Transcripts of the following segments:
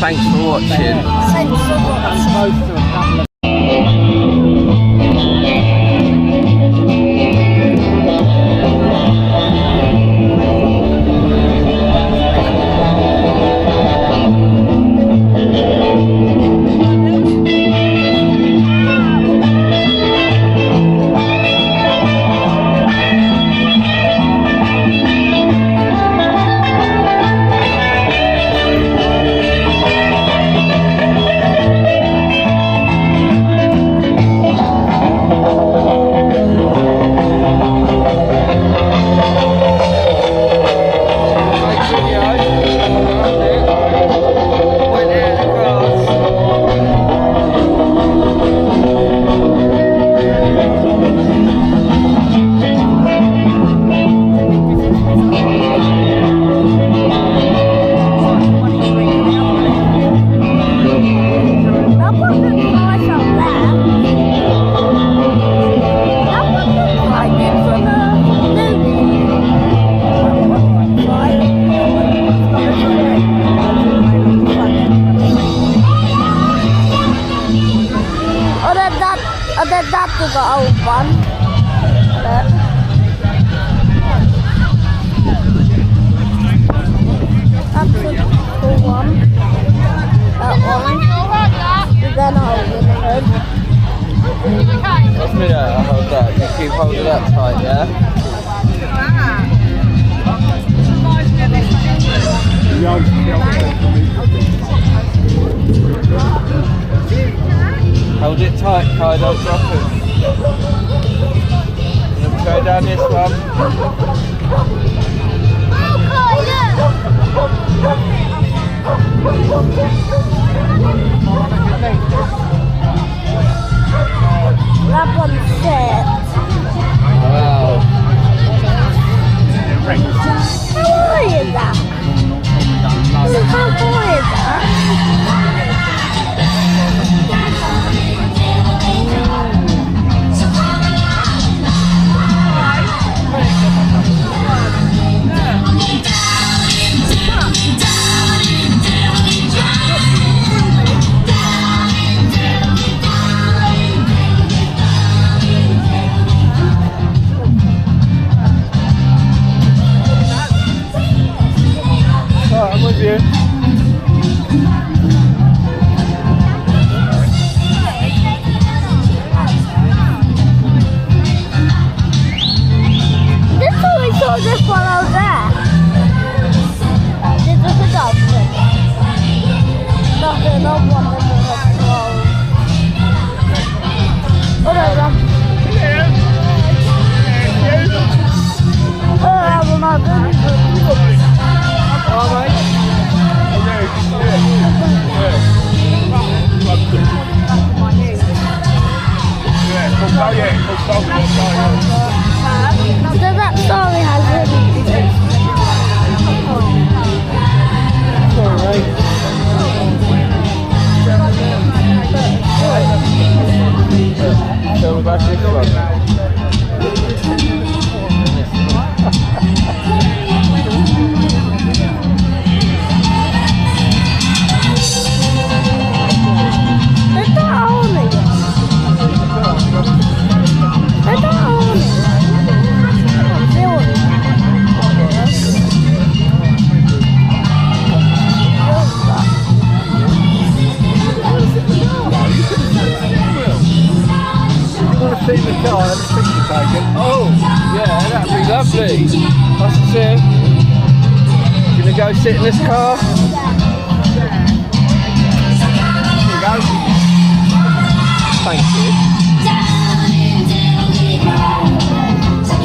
Thanks for watching. Thanks for watching. And then that's the old one. That's the cool one. That one. And then I'll get it. Let's me that, I'll hold that. You keep holding that tight, yeah? Hold it tight, Kai, don't drop it. Let's go down this one. That one's set. Wow. How boy is that? How boy is that? I'm with you. This one we saw this one over there. This is a dolphin. Nothing, no one in the clothes. Oh, there's one. Oh, I will not do this. All right. So that story has really So we're back this one. Oh, yeah, that'd be lovely. Nice to see. Gonna go sit in this car? Here you go. Thank you.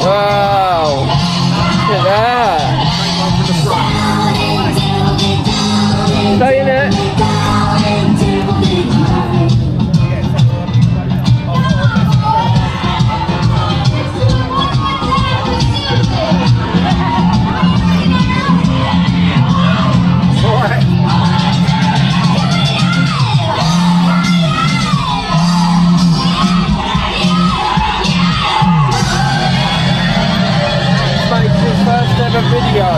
Wow. Look at that. Stay in it. Video.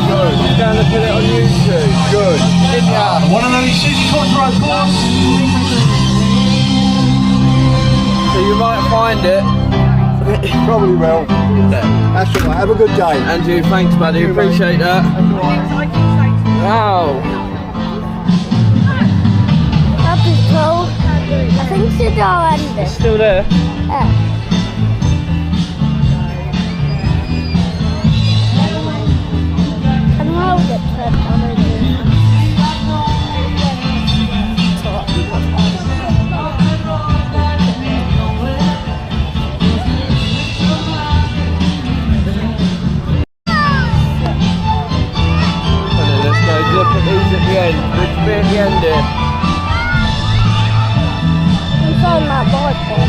Good. You're going to put it on YouTube. Good. Yeah. One and only Susie Cotter, of course. So you might find it. Probably will. That's all right. Have a good day. Andrew, thanks buddy, appreciate that. Wow. That is cool. I think she's already It's still there. Yeah. I know that Let's go look at these at the end. Let's be at the end here. on that bicycle.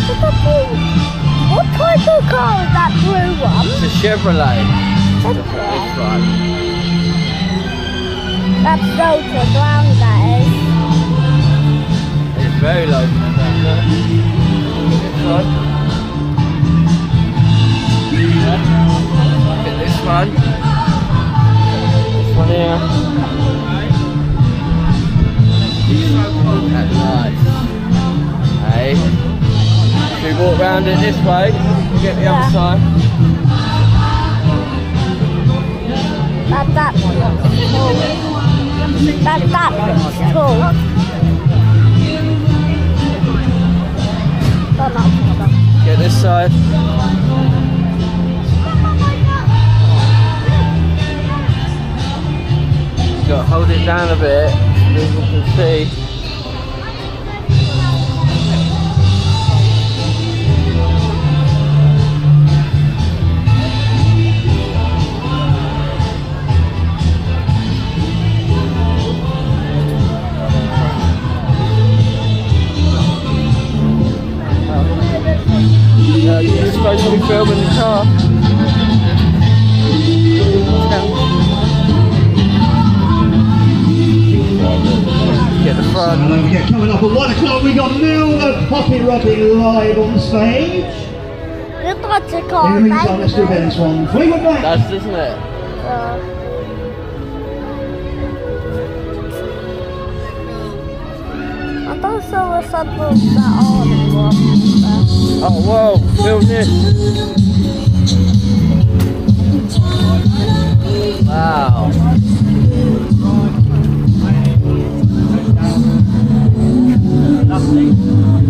Look at blue. What type of car is that blue one? It's a Chevrolet. That's This one. That's low to the ground, that is. It's very low to the ground there. This one. Look at this one. This one here. That's nice. Hey. Should we walk round it this way? Get the other side. That looks cool. That looks cool. Get this side. Got to hold it down a bit so people can see. You're supposed to be filming the car. Get the front. And don't forget, coming up at 1 o'clock, we got Neil the Poppy Robbie live on stage. Look like the In the car. meantime, let's do this one. Fleetwood Mac. That's, isn't it? I thought there was something that on. Oh, whoa, film this. Wow.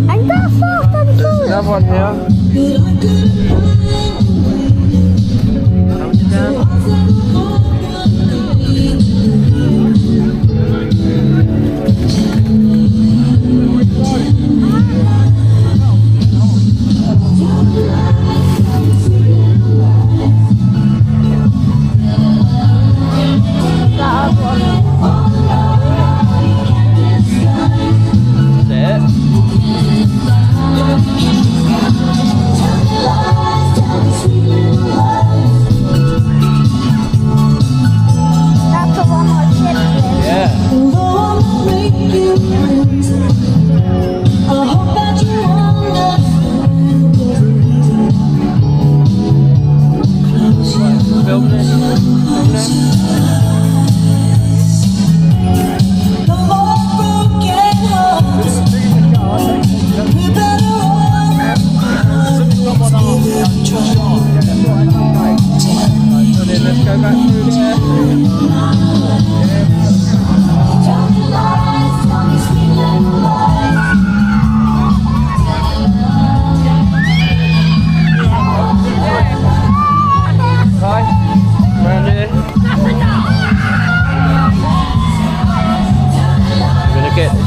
And that's off them too. Another one here. How much down?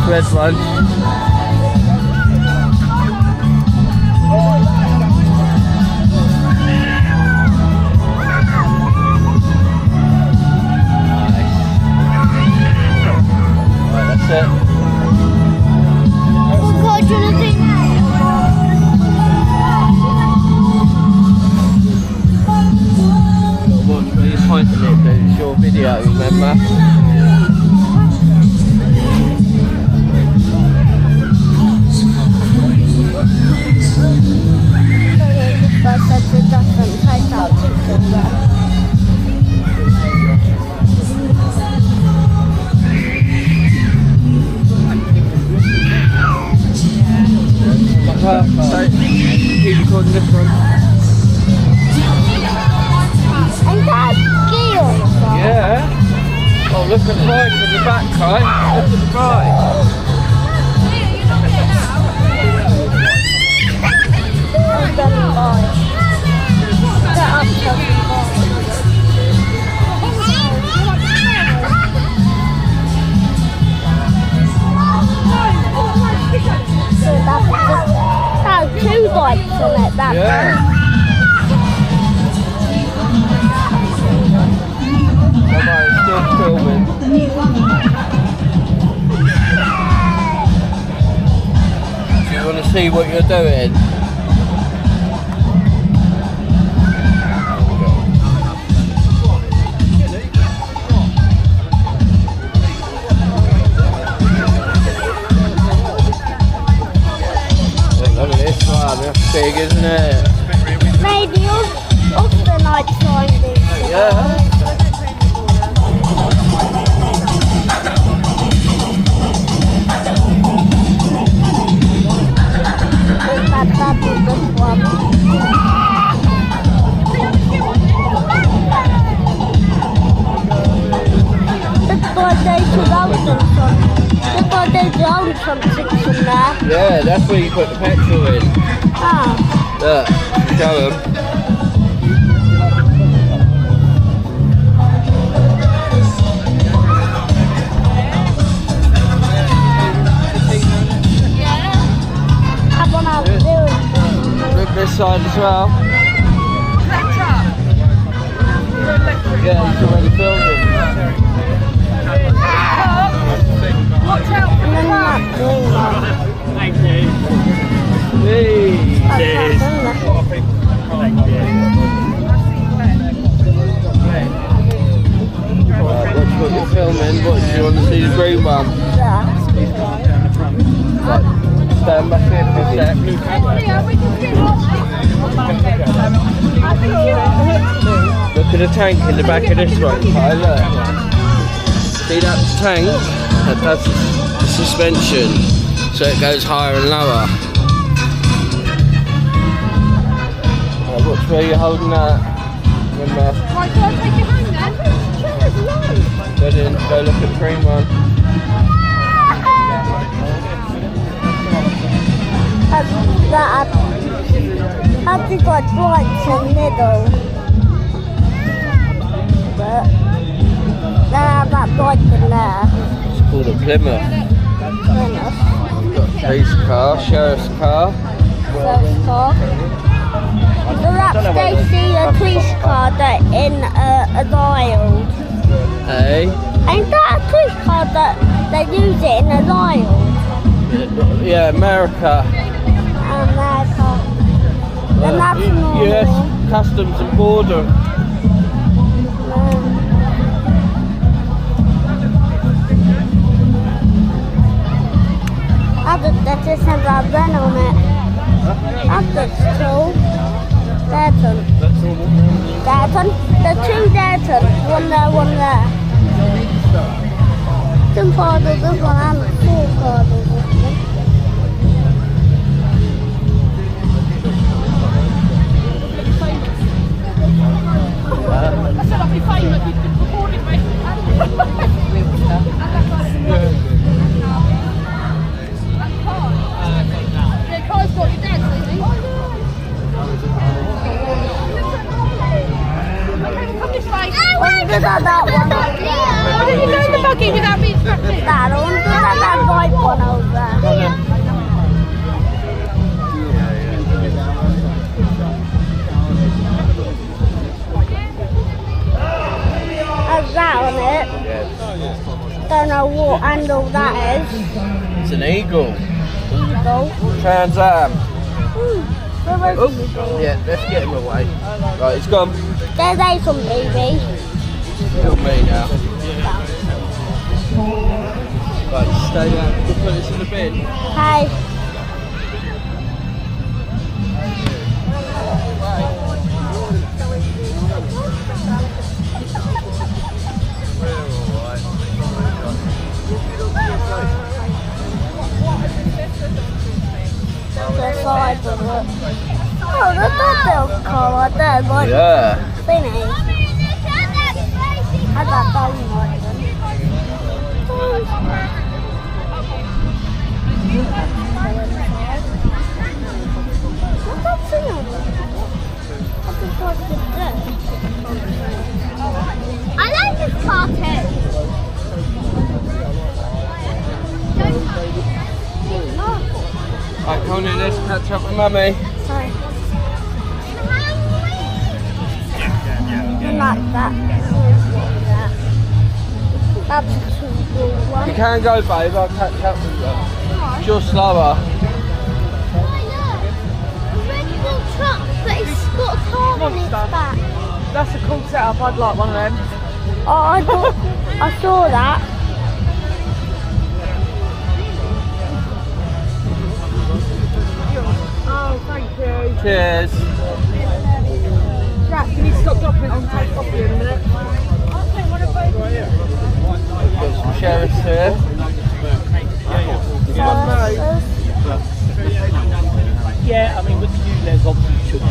Red one. Right, that's it. What are you pointing at? It's your video, remember? at the bike on the back, Kai. Look at the bike. I'm gonna buy. Get up to the bike. So that's two bikes on it, that Yeah. Come on, it's still filming. Do you want to see what you're doing? Look at this one, that's big, isn't it? maybe of the night time. Yeah. That is this one. It's like there's something in there. Yeah, that's where you put the petrol in. Ah. Look, show them. Have one out there. Look this side as well. Yeah, he's already filmed it. And then that green one. Hey. That's Watch what you're filming. What do you want to see the green one? Right, stand back here for a sec. Look at the tank in the back of this one. Kai, look. See that tank? That's the suspension, so it goes higher and lower. Right, watch where you're holding that. Remember. Right, can I take you home then? Go in, go look at the green one. Have you got lights in the middle? But they have that light in there. It's called a Plymouth. We've got a police car, sheriff's car. First car. So that's they see a police car that in a aisle. Hey? Ain't that a police car that they use it in a aisle? Yeah, America. America. Then that's normal. US Customs and Border. That just has a run on it. That's cool. Derton. Derton. The two Derton. One there, one there. Two cars of this one and four cars of this one. I said I'd be famous, you could record it, mate. The car's got your dad, doesn't he? Come this way. Did that one? Why did you go in the buggy without being strapped in? That one. Did that white one over there? Has that on it? Yes. Don't know what handle that is. It's an Eagle. Eagle. Trans Am. Where Oh, is he? yeah, let's get him away. Right, it's gone. There's Ace baby. Kill me now. Right, stay down. We'll put this in the bin. Hey. The side of it. Oh, there's that little car right there, like Yeah. thingy. How's that done, like? I like this cartoon. Right, come on in, let's catch up with Mummy. Sorry. I like that. That's a cool one. You can go, babe, I'll catch up with you. You're slower. Truck, but it's got a car on its back. That's a cool setup. I'd like one of them. Oh, I saw that. Oh, thank you. Cheers. Jack, can you stop dropping it on take coffee in a minute? I'll take one of those. Got some sheriffs here. Yeah, I mean, with the new legs, obviously you should be.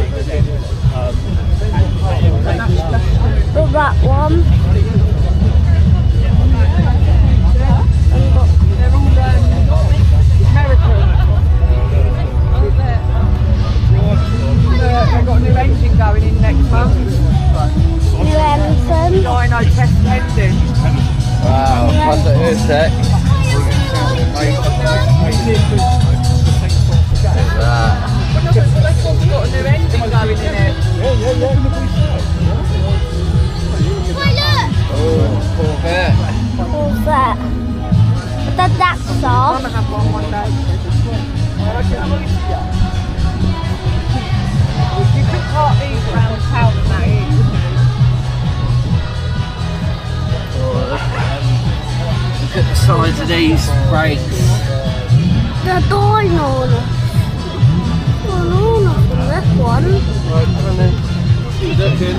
But that one. They're all American. They've got a new engine going in next month. New Emerson. Dyno test pending. Wow, pass it here a sec. They've got a new engine going in it. Oh, Corvette. What's that? But that's I'm soft. gonna have one day. You could park these around town and that is, Look at the size of these brakes. The dino. From this one. Right, come on in. Look in.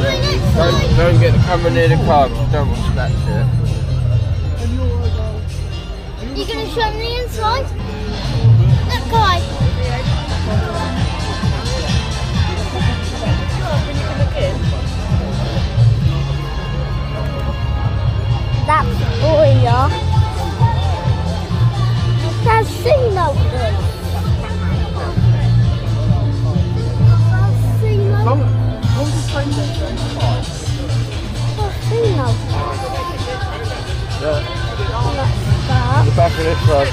Don't get the camera near the car because you don't want to scratch it. You gonna show me the inside? Look, guys. That's oil. That's signal. The back of this one.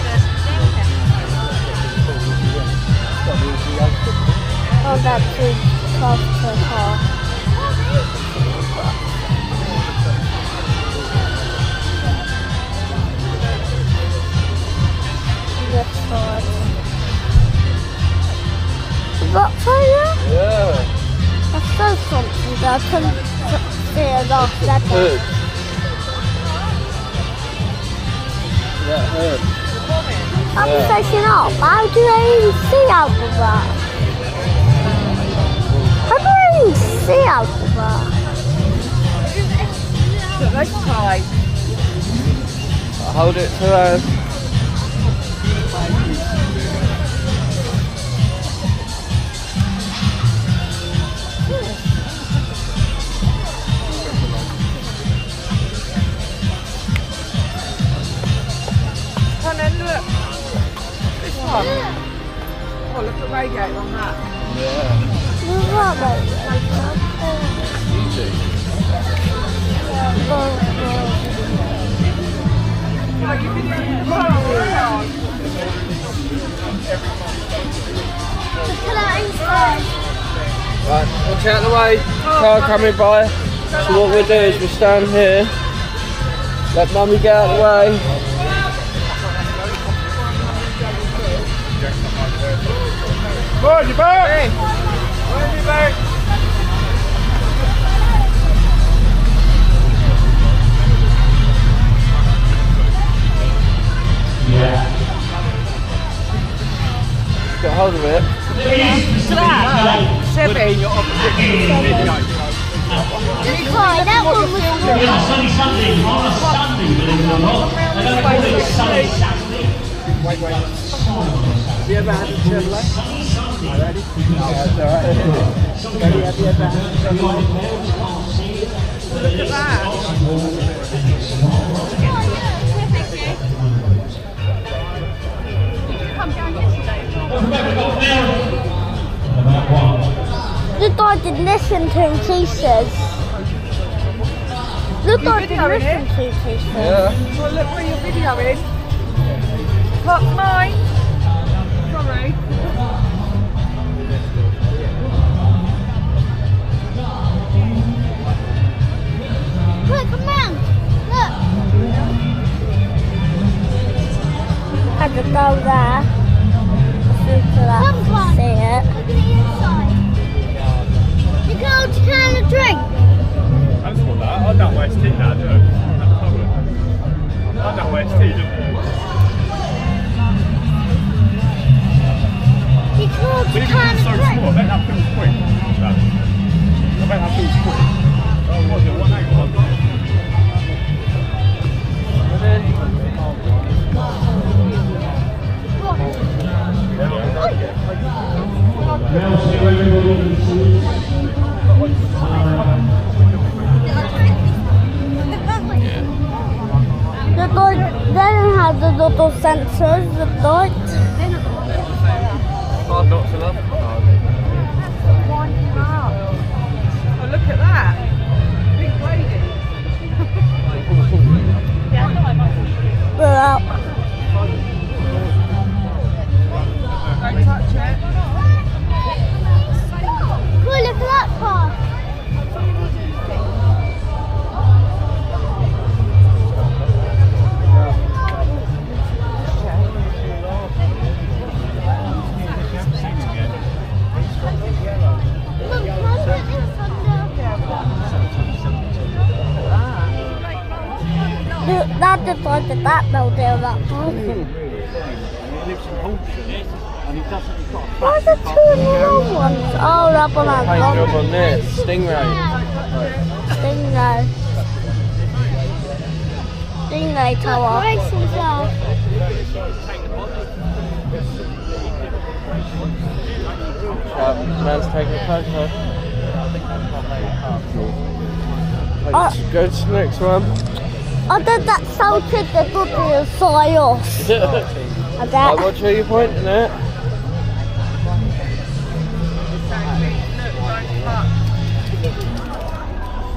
Oh, that's too close to the car. This side. Is that for you? Yeah. That's so something that I couldn't see it off that Hood. That hood. I'm taking off. How do I even see out of that? How do I even see out of that? look, let's try. Hold it to us. Come on then, look. This one. Oh, look at the radiator on that. Yeah. What's that, baby? Easy. Like, you've been doing the car. Right, watch out the way. Car coming by. So what we'll do is we'll stand here. Let Mummy get out of the way. Good, you back? Hey, where's your back? Get hold of it. Seven. Sorry, that one was Yeah, sunny Sunday, on a Sunday, believe it or not. They're going to call it a sunny Saturday. Have you ever had a Chevrolet? Ready? No, that's alright. Ready, have you ever had a Chevrolet? Look at that. Look, I didn't listen to him, he says. Look, I didn't listen to him, he says. Yeah. Well, look where you're videoing. Look, mine. Sorry. Look, come on. Look. Had to go there. So see it. Look at the inside. You can hold your can of drink. That's all that. I don't waste tea now, do I? I don't waste tea, do I? You can hold your can of so drink. small, I bet that feels quick. I bet that feels quick. Oh, was it? What hang on? They don't have the little sensors, the lights. Hard not to love. Oh, look at that. Big lady. Well, Don't touch it. look at that car. That decided that they'll do that. Why are there two little ones? Oh, that one has Paint job gone. on this. Stingray. Stingray tower. Man's taking a photo. Go to the next one. I did that salted the body of sauce. I Right, bet. what tree are you pointing at?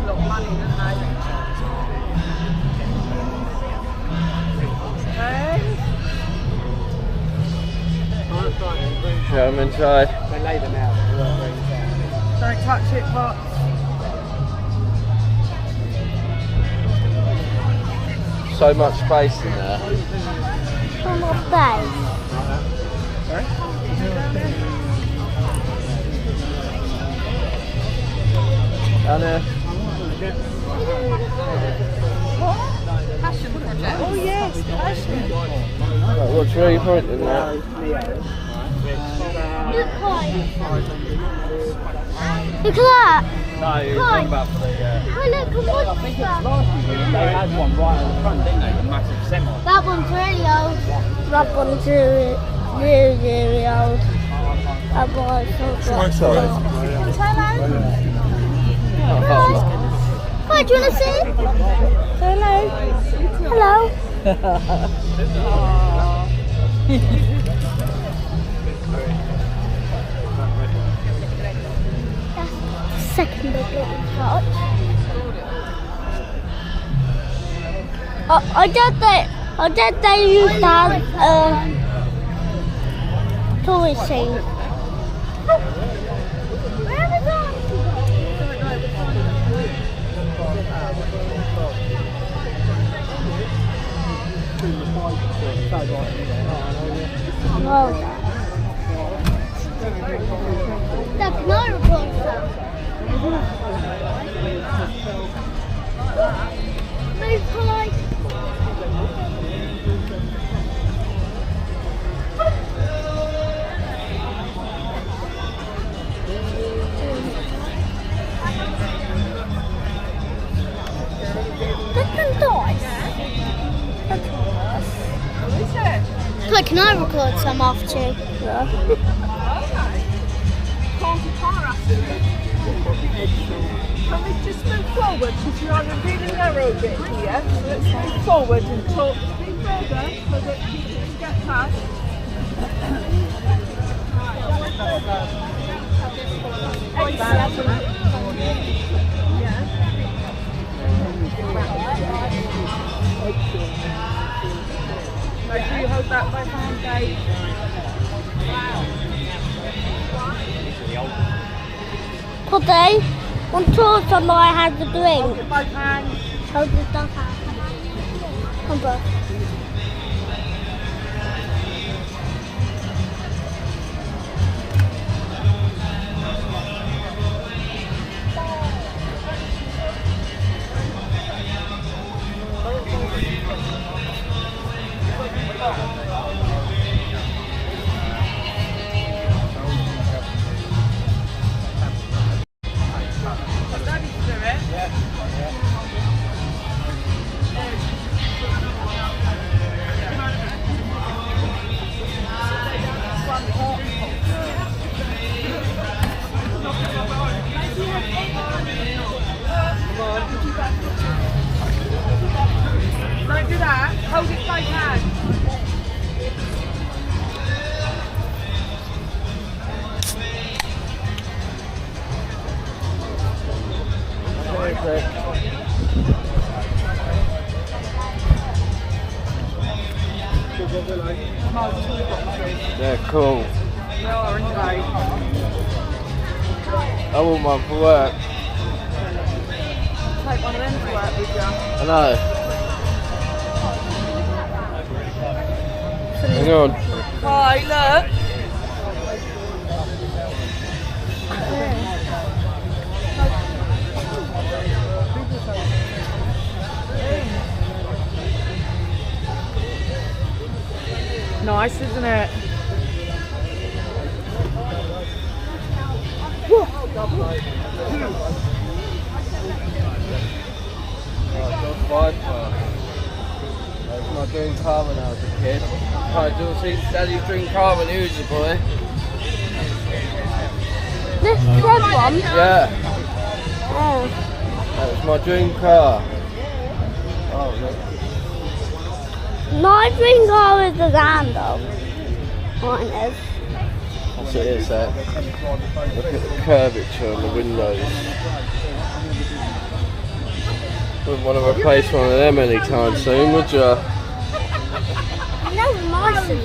Look, money, don't they? Show them inside. Don't touch it, Pot. So much space in there. From a bay. Down there. Passion project. Oh yes, passion. Right, what tree are you pointing at? Look at that. No, you're talking about for the... Oh, look, a monster. They had one right at the front, didn't they? The massive semi. That one's really old. That one's really, really old. That one's so good. Sorry. Hi, do you want to see? Hello. Hello. That's the second little touch. I did they used to have toy scene. Where is that? Well done. That can I record that? Move polite. Look, can I record some after you? Yeah. Can we just move forward because you're on a really narrow bit here? So let's move forward and talk a bit further so that people can get past. Make sure you hold that by hand, Dave. Today, one told on I had the drink. Hold it by hand. Hold the stuff out. Come on. Don't do that. Hold it by hand. They're cool. They are, aren't they? I want one for work. Take one of them to work with you. I know. Hang on. Hi, look. Nice, isn't it? That was my dream car when I was a kid. I do see Daddy's dream car when he was a boy. This red one? Yeah, Oh. that was my dream car. Oh, look. My dream car is the Lando. Mine is. That's it is, that. Look at the curvature on the windows. Wouldn't want to replace one of them anytime soon, would you? No, nice and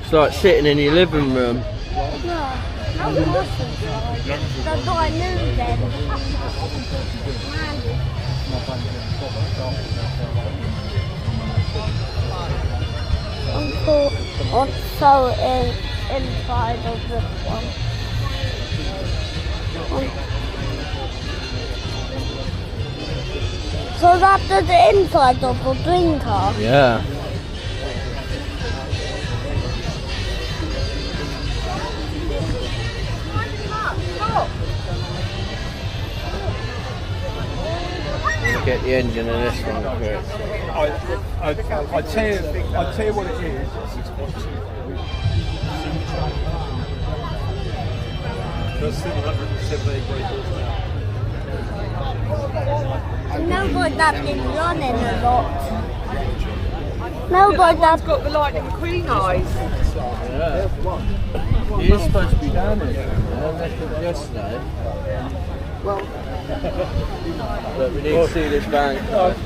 It's like sitting in your living room. That's what I knew then. Also inside of this one. So that's the inside of the dream car. Yeah. Get the engine in this one, Chris. I tell you what it is. That's 778 brake horsepower. No, but that's been running a lot. No, but that's Got the Lightning McQueen eyes. Yeah. He is supposed to be down here. I left yesterday. But we need to see this bank. look,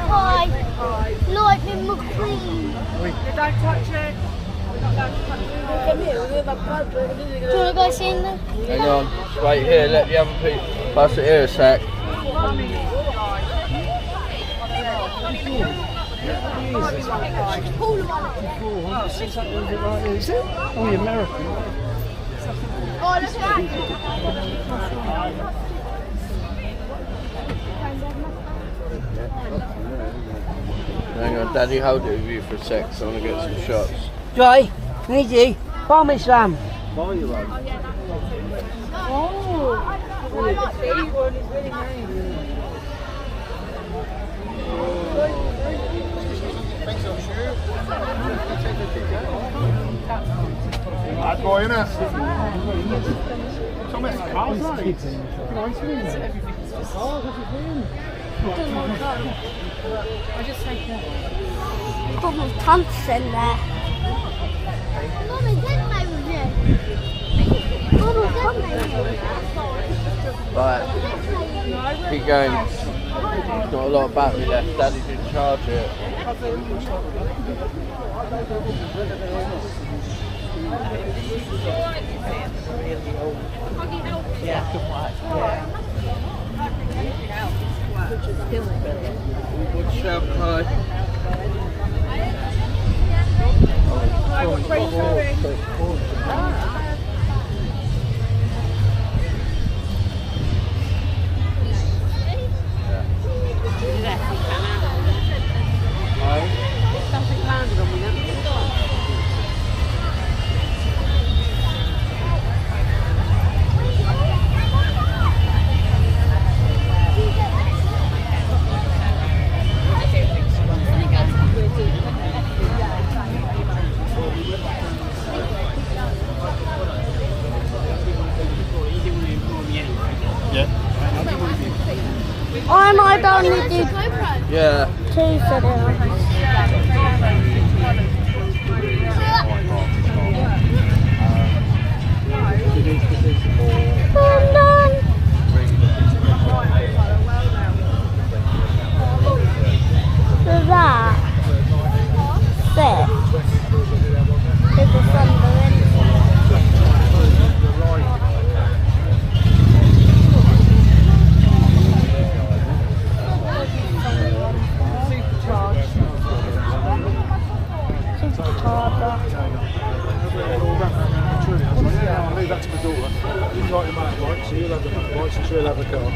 hi, Lightning McQueen. Don't touch it. Do you want to go see him then? Hang on, just wait here, let the other people pass it here a sec. Oh, the American. Oh, look at that. Hang on, Daddy, hold it with you for a sec, so I want to get some shots. Joy, easy, bomb Islam. Buy you one. Bad boy, innit? Thomas, cars, right? I just take it. Donald Trump's in there. Donald Trump's in there. Right, keep going. Not a lot of battery left. Daddy didn't charge it. Watch out, Kai. Something landed on me then. I might only do Yeah. 2 cinemas. So that 6 is the Sunderland. I'll leave that to my daughter. You like the motorbike, so you'll have the motorbike, and she'll have the car.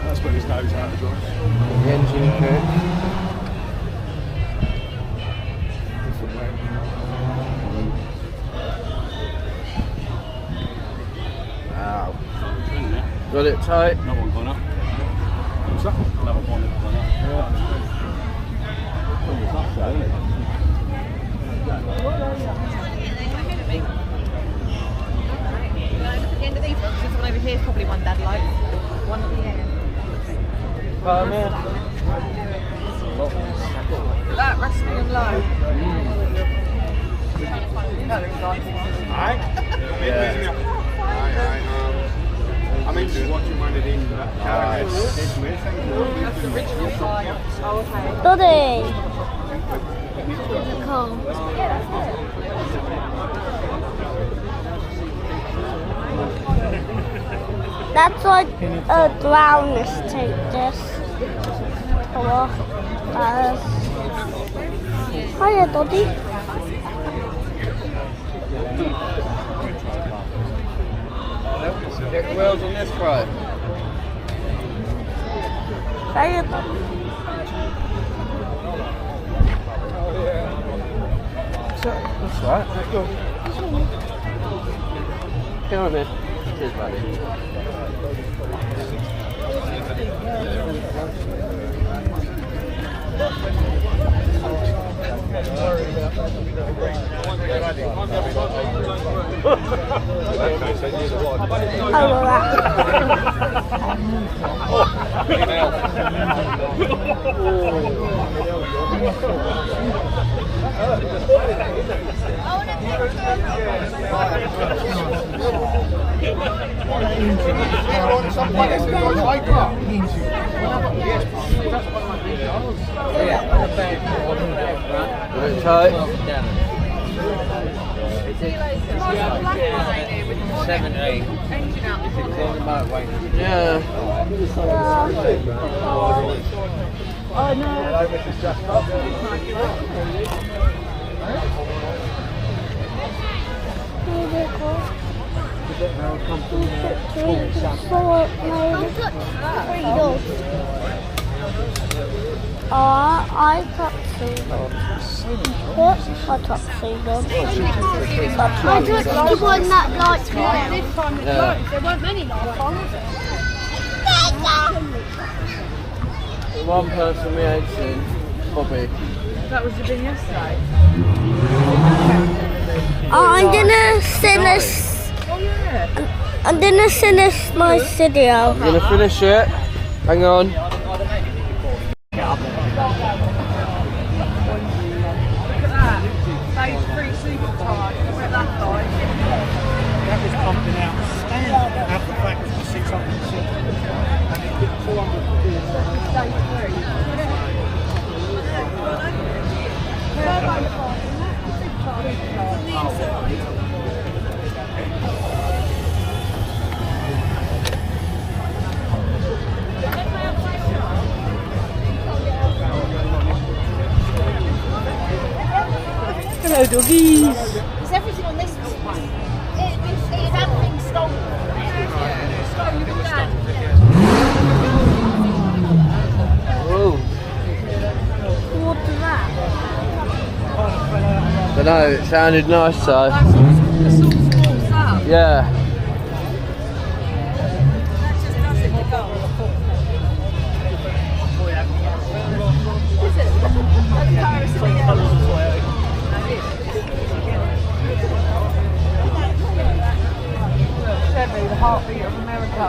That's what his nose out as well. The engine cook. Wow. Got it tight. Another one gone up. What's that? Another one that's gone up. At the end of these ones, this one over here is probably one Dad likes. One at the end. That resting and low. That looks nice. I'm into watching one of these. That's the original size. Oh, okay. Daddy! Cool. That's like a brownness take this. Hello. Hiya, Doddy. Get the wheels on this right. Hiya, Doddy. That's right. Let's go. Come on, man. Cheers, buddy. Very tight. 7, 8. Yeah. Oh no. I tuxedo. What? I tuxedo. I took the one that liked me. This time there weren't many last time. One person we ain't seen, Bobby. That was the bin yesterday. I'm gonna send this. Oh yeah. I'm gonna send this my video. I'm gonna finish it. Hang on. doggies. Because everything on this was it had been stolen. Whoa. What's that? Don't know, it sounded nice though. Yeah. Certainly the heartbeat of America.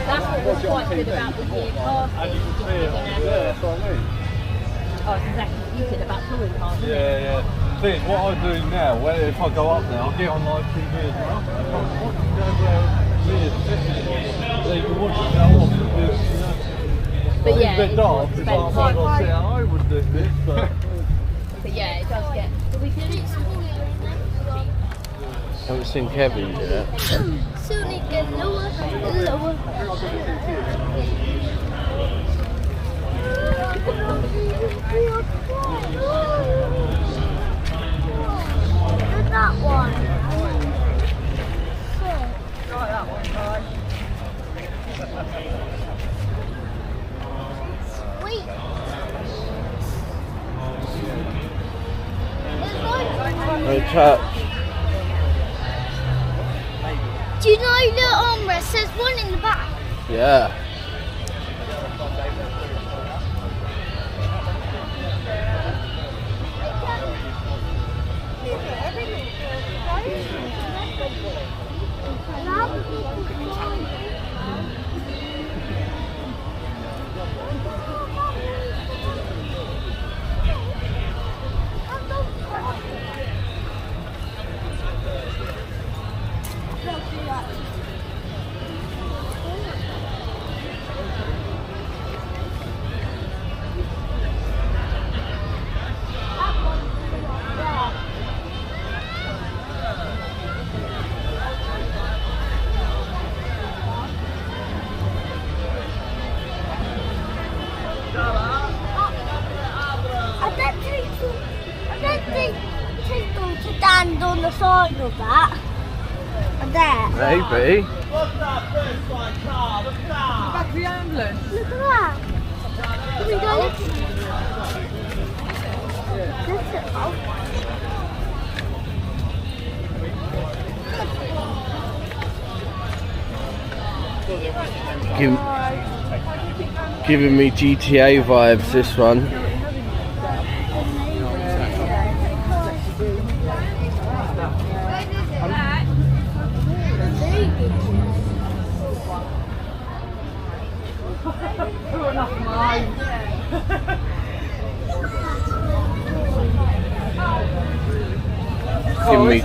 That's what was quite good about the year past. And you can see it. Yeah, that's what I mean. Oh, it's exactly what you said about touring cars. Yeah. See, what I do now, if I go up there, I'll get on live TV as well. If I'm watching go where Leah's sitting, so you can watch it go off because, But yeah, it's a bit dark, it's because I might not say I would do this, but... But yeah, it does get. Do we do it? Haven't seen Kevin do that. Soon it gets lower and lower. Look at that one. Try that one, guys. Sweet. No touch. Do you know the armrest? There's one in the back. Yeah. I don't think people to stand on the side of that. There. Maybe. Back of the ambulance. Look at that. Can we go? That's it. Giving me GTA vibes, this one. Giving me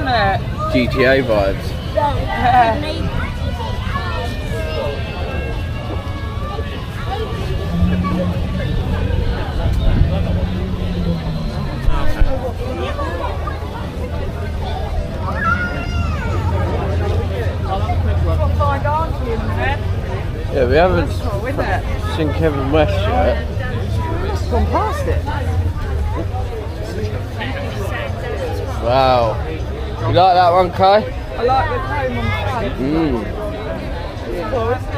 GTA vibes. Yeah, we haven't seen Kevin West yet. It's gone past it. Wow. You like that one, Kai? I like the cone on the front. It's cool, isn't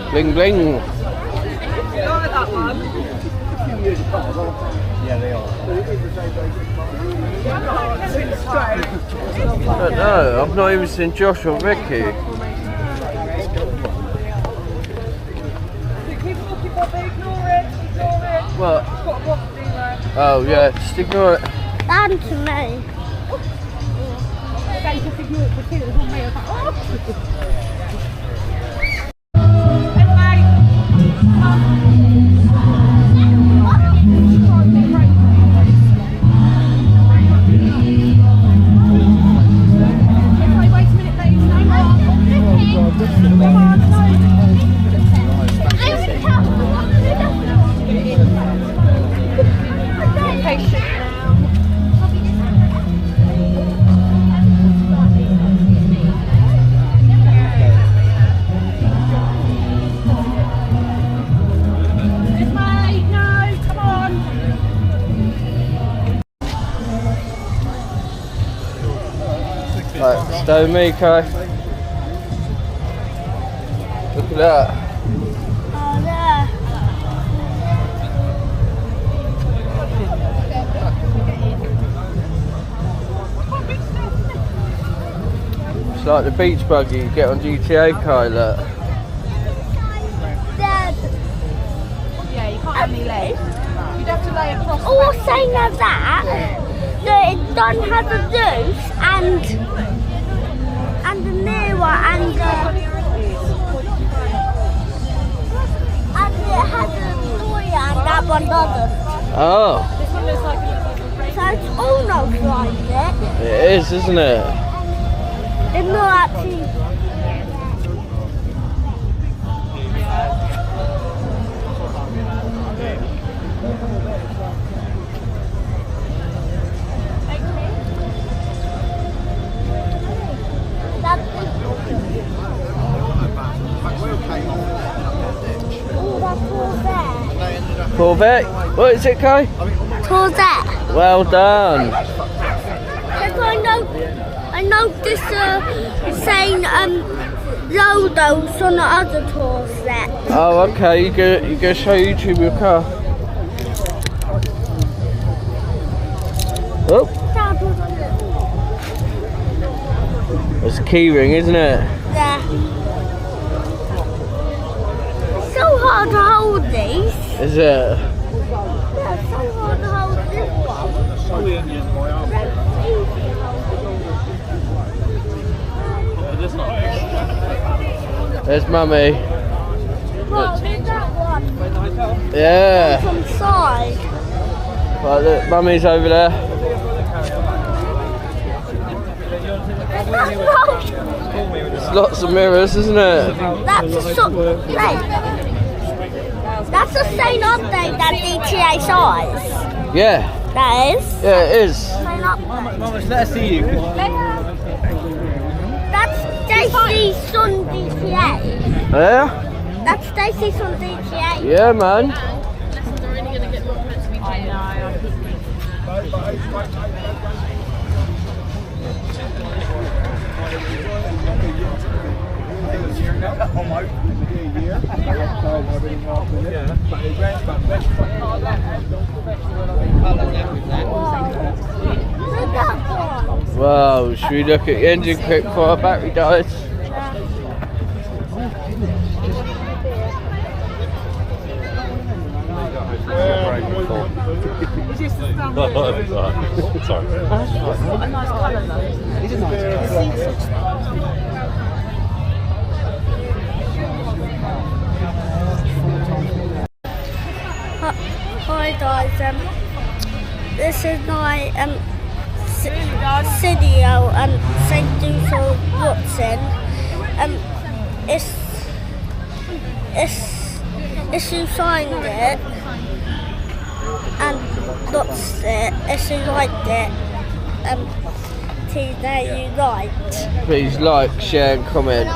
it? Bling bling. You like that one? Yeah, they are. I don't know, I've not even seen Josh or Vicky. Keep looking, Bobby. Ignore it. What? It's got a box in there. Oh yeah, just ignore it. Down to me. They just ignore it for 2. It was on me. I was like, oh. Right, stow me, Kai. Look at that. Oh, there. It's like the beach buggy you get on GTA, Kai, look. Dad. Yeah, you can't have any legs. You'd have to lay across. All saying of that, that it done has a deuce and a mirror and it has a lawyer and that one doesn't. Oh, This one looks like So it's almost like it. it is, isn't it? It's not actually. Corvette? What is it, Kai? Corvette. Well done. I know this saying logos on the other Corvette. Oh, okay. You go show YouTube your car. Oh, it's a key ring, isn't it? Yeah. It's so hard to hold these. Is it? Yeah, it's so hard to hold this one. There's Mummy. Well, there's that one Yeah. from the side. Right, look, Mummy's over there. There's lots of mirrors, isn't it? That's a That's the same update that DTA size. Yeah. That is. Yeah, it is. Same update. Let us see you. That's Stacey's son DTA. Yeah? That's Stacey's son DTA. Yeah, man. Wow, should we look at the engine quick before our battery dies? Hi guys, this is my video St. Dusel Watson. If you signed it and that's it, if you liked it, that you liked. Please like, share and comment.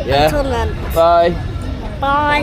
Yeah? Comment. Bye. Bye.